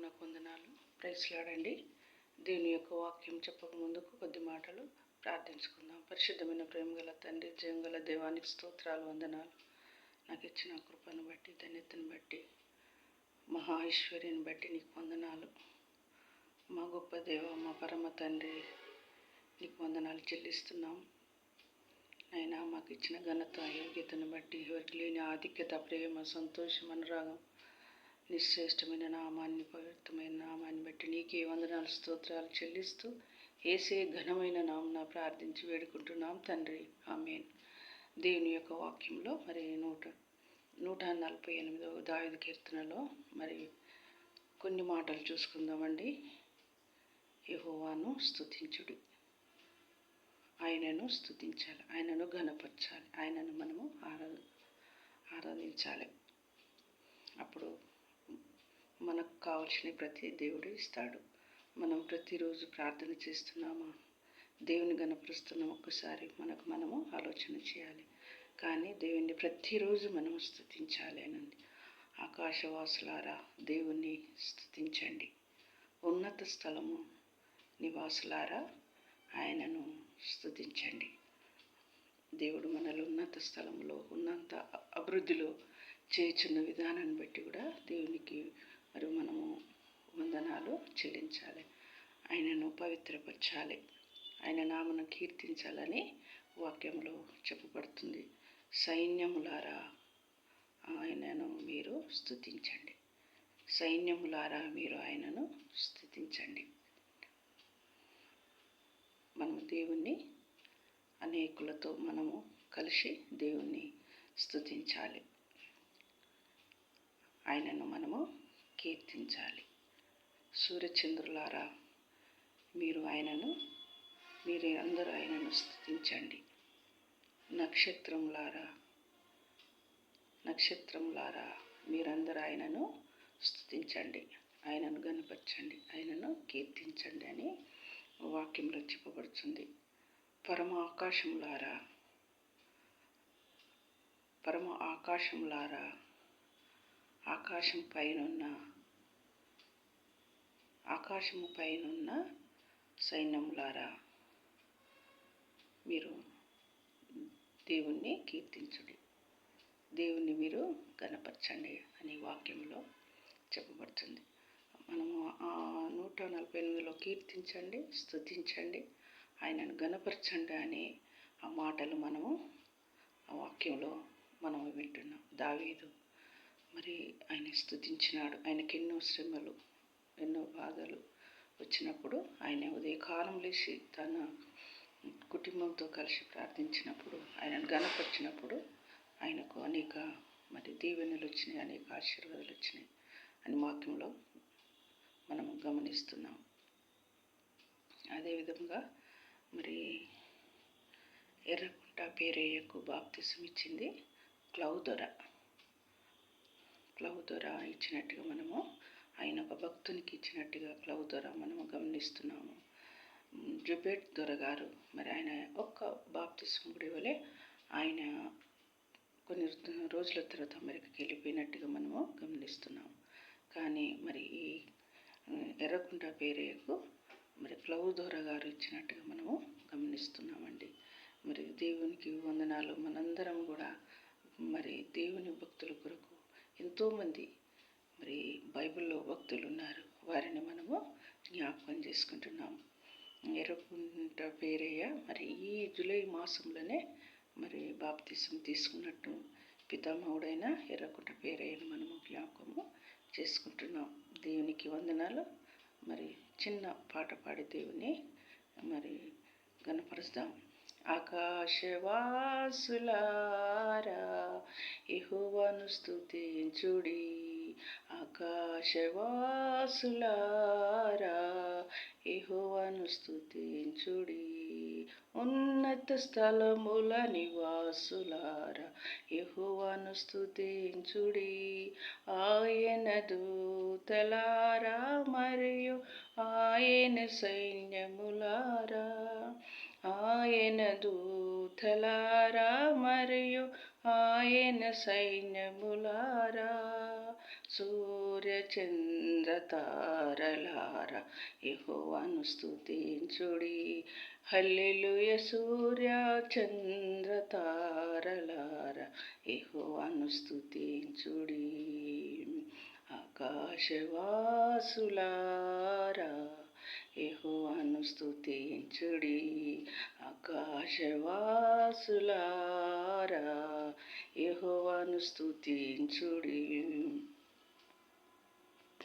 నాకు వందనాలు. Praise lord. దేవుని యొక్క వాక్యం చెప్పక ముందుకు కొద్ది మాటలు ప్రార్థించుకుందాం. పరిశుద్ధమైన ప్రేమ గల తండ్రి, జయం గల దేవానికి స్తోత్రాలు, వందనాలు. నాకు ఇచ్చిన కృపను బట్టి, ధన్యతను బట్టి, మహా ఐశ్వర్యాన్ని బట్టి నీకు వందనాలు. మా గొప్ప దేవ, మా పరమ తండ్రి, నీకు వందనాలు చెల్లిస్తున్నాం. అయినా మాకు ఇచ్చిన ఘనత, యోగ్యతను బట్టి, ఎవరికి లేని ఆధిక్యత, ప్రేమ, సంతోషం, అనురాగం, నిశ్రేష్టమైన నామాన్ని, పవిత్రమైన నామాన్ని బట్టి నీకే వందనాలు, స్తోత్రాలు చెల్లిస్తూ యేసే ఘనమైన నామమున ప్రార్థించి వేడుకుంటున్నాం తండ్రి. ఆమేన్. దేవుని యొక్క వాక్యంలో మరి 148వ దావీదు కీర్తనలో మరి కొన్ని మాటలు చూసుకుందామండి. యెహోవాను స్తుతించుడి, ఆయనను స్తుతించాలి, ఆయనను ఘనపరచాలి, ఆయనను మనము ఆరాధించాలి. అప్పుడు మనకు కావలసిన ప్రతి దేవుడు ఇస్తాడు. మనం ప్రతిరోజు ప్రార్థన చేస్తున్నామా, దేవుని గణపరుస్తున్నాం? ఒక్కసారి మనము ఆలోచన చేయాలి. కానీ దేవుణ్ణి ప్రతిరోజు మనం స్తుతించాలి అనండి. ఆకాశవాసులారా దేవుణ్ణి స్తుతించండి, ఉన్నత స్థలము నివాసులారా ఆయనను స్తుతించండి. దేవుడు మనలో ఉన్నత స్థలంలో, ఉన్నత అభివృద్ధిలో చేయుచున్న విధానాన్ని బట్టి కూడా దేవునికి మరి మనము వందనాలు చెల్లించాలి. ఆయనను పవిత్రపరచాలి, ఆయన నామను కీర్తించాలని వాక్యంలో చెప్పబడుతుంది. సైన్యములారా ఆయనను మీరు స్తుతించండి, సైన్యములారా మీరు ఆయనను స్తుతించండి. మనము దేవుణ్ణి అనేకులతో మనము కలిసి దేవుణ్ణి స్తుతించాలి, ఆయనను మనము కీర్తించాలి. సూర్యచంద్రులారా మీరు అందరూ ఆయనను స్తుతించండి. నక్షత్రములారా మీరందరూ ఆయనను స్తుతించండి, ఆయనను గణపరచండి, ఆయనను కీర్తించండి అని వాక్యంలో చెప్పబడుతుంది. పరమ ఆకాశములారా ఆకాశము పైనున్న సైన్యములారా మీరు దేవుణ్ణి కీర్తించుడి, దేవుణ్ణి మీరు గణపరచండి అని వాక్యంలో చెప్పబడుతుంది. మనము 148లో కీర్తించండి, స్తుతించండి, ఆయనను గణపరచండి అనే ఆ మాటలు మనము ఆ వాక్యంలో మనము వింటున్నాం. దావీదు మరి ఆయన స్తుతించినాడు. ఆయనకి ఎన్నో శ్రమలు, ఎన్నో బాధలు వచ్చినప్పుడు ఆయన ఉదయకాలం లేచి తన కుటుంబంతో కలిసి ప్రార్థించినప్పుడు, ఆయనను గణపరిచినప్పుడు ఆయనకు అనేక మరి దీవెనలు వచ్చినాయి, అనేక ఆశీర్వాదాలు వచ్చినాయి అని వాక్యంలో మనము గమనిస్తున్నాం. అదేవిధంగా మరి ఎర్రకుంట పేరయ్యకు బాప్తిసం ఇచ్చింది క్లౌదొర ఇచ్చినట్టుగా మనము, ఆయన ఒక భక్తునికి ఇచ్చినట్టుగా క్లౌదొర మనము గమనిస్తున్నాము. జుబేట్ దొరగారు మరి ఆయన ఒక్క బాప్తిసం కూడా ఇవ్వలే. ఆయన కొన్ని రోజుల తర్వాత అమెరికాకి వెళ్ళిపోయినట్టుగా మనము గమనిస్తున్నాము. కానీ మరి ఈ ఎర్రకుంట పేరయ్యకు మరి క్లౌదొర గారు ఇచ్చినట్టుగా మనము గమనిస్తున్నామండి. మరి దేవునికి వందనాలు. మనందరం కూడా మరి దేవుని భక్తుల కొరకు ఎంతోమంది మరి బైబిల్లో భక్తులు ఉన్నారు, వారిని మనము జ్ఞాపకం చేసుకుంటున్నాము. ఎర్రకుంట పేరయ్య మరి ఈ జూలై మాసంలోనే మరి బాప్తిసం తీసుకున్నట్టు పితామహుడైన ఎర్రకుంట పేరయ్యను మనము జ్ఞాపకము చేసుకుంటున్నాం. దేవునికి వందనాలు. మరి చిన్న పాట పాడి దేవుని మరి గణపరుస్తాం. ఆకాశవాసులారా యెహోవాను స్తుతించుడి, ఆకాశవాసులారా యెహోవాను స్తుతించుడి, ఉన్నత స్థలముల నివాసులారా యెహోవాను స్తుతించుడి, ఆయన దూతలారా మరియు ఆయన సైన్యములారా, ఆయన దూతలారా మరియు ఆయన సైన్యములారా సూర్యచంద్రతారలారా యెహోవాను స్తుతించుడి. హల్లెలూయ సూర్య చంద్రతారలారా యెహోవాను స్తుతించుడి. ఆకాశవాసులారా యెహోవాను స్తుతించుడి. ఆకాశవాసులారా యెహోవాను స్తుతించుడి.